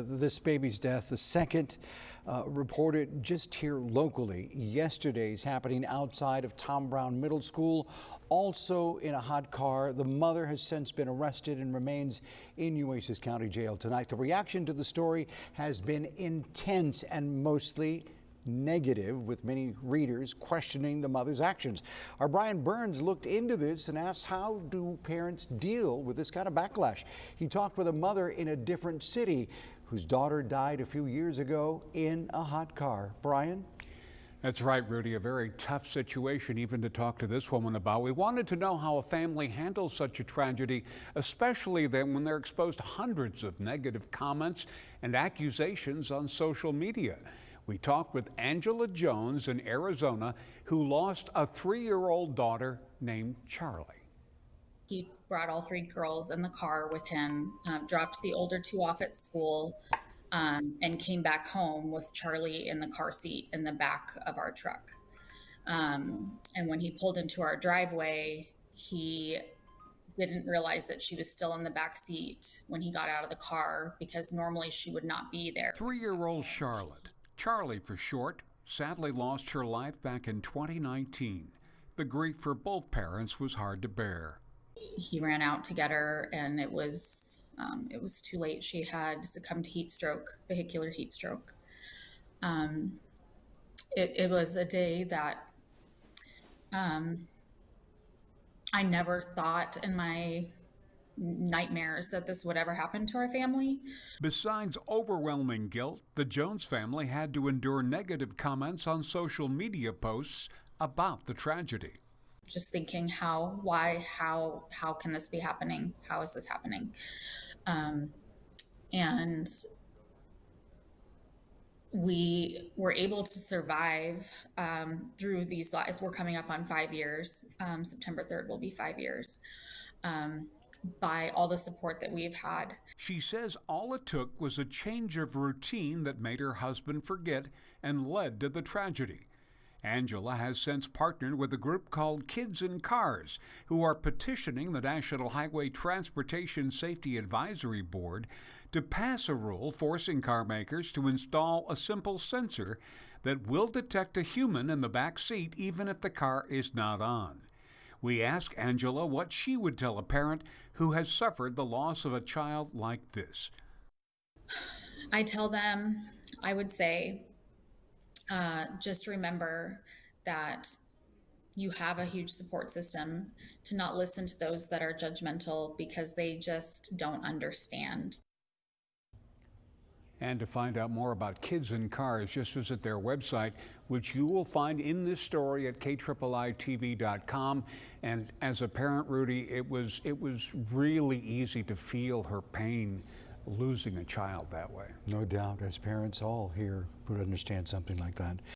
This baby's death, the second reported just here locally. Yesterday's happening outside of Tom Brown Middle School, also in a hot car. The mother has since been arrested and remains in Nueces County Jail tonight. The reaction to the story has been intense and mostly negative, with many readers questioning the mother's actions. Our Brian Burns looked into this and asked, how do parents deal with this kind of backlash? He talked with a mother in a different city whose daughter died a few years ago in a hot car. Brian? That's right, Rudy. A very tough situation even to talk to this woman about. We wanted to know how a family handles such a tragedy, especially then when they're exposed to hundreds of negative comments and accusations on social media. We talked with Angela Jones in Arizona, who lost a 3-year-old daughter named Charlie. He brought all 3 girls in the car with him, dropped the older 2 off at school, and came back home with Charlie in the car seat in the back of our truck. And when he pulled into our driveway, he didn't realize that she was still in the back seat when he got out of the car, because normally she would not be there. 3-year-old Charlotte, Charlie for short, sadly lost her life back in 2019. The grief for both parents was hard to bear. He ran out to get her, and it was too late. She had succumbed to heat stroke, vehicular heat stroke. It was a day that I never thought in my nightmares that this would ever happen to our family. Besides overwhelming guilt, the Jones family had to endure negative comments on social media posts about the tragedy. Just thinking, how can this be happening? How is this happening? And we were able to survive through these lives. We're coming up on 5 years. September 3rd will be 5 years. By all the support that we've had. She says all it took was a change of routine that made her husband forget and led to the tragedy. Angela has since partnered with a group called Kids in Cars, who are petitioning the National Highway Transportation Safety Advisory Board to pass a rule forcing car makers to install a simple sensor that will detect a human in the back seat even if the car is not on. We asked Angela what she would tell a parent who has suffered the loss of a child like this. I tell them, I would say, just remember that you have a huge support system, to not listen to those that are judgmental, because they just don't understand. And to find out more about Kids in Cars, just visit their website, which you will find in this story at KIIITV.com. And as a parent, Rudy, it was really easy to feel her pain losing a child that way. No doubt, as parents all here would understand something like that.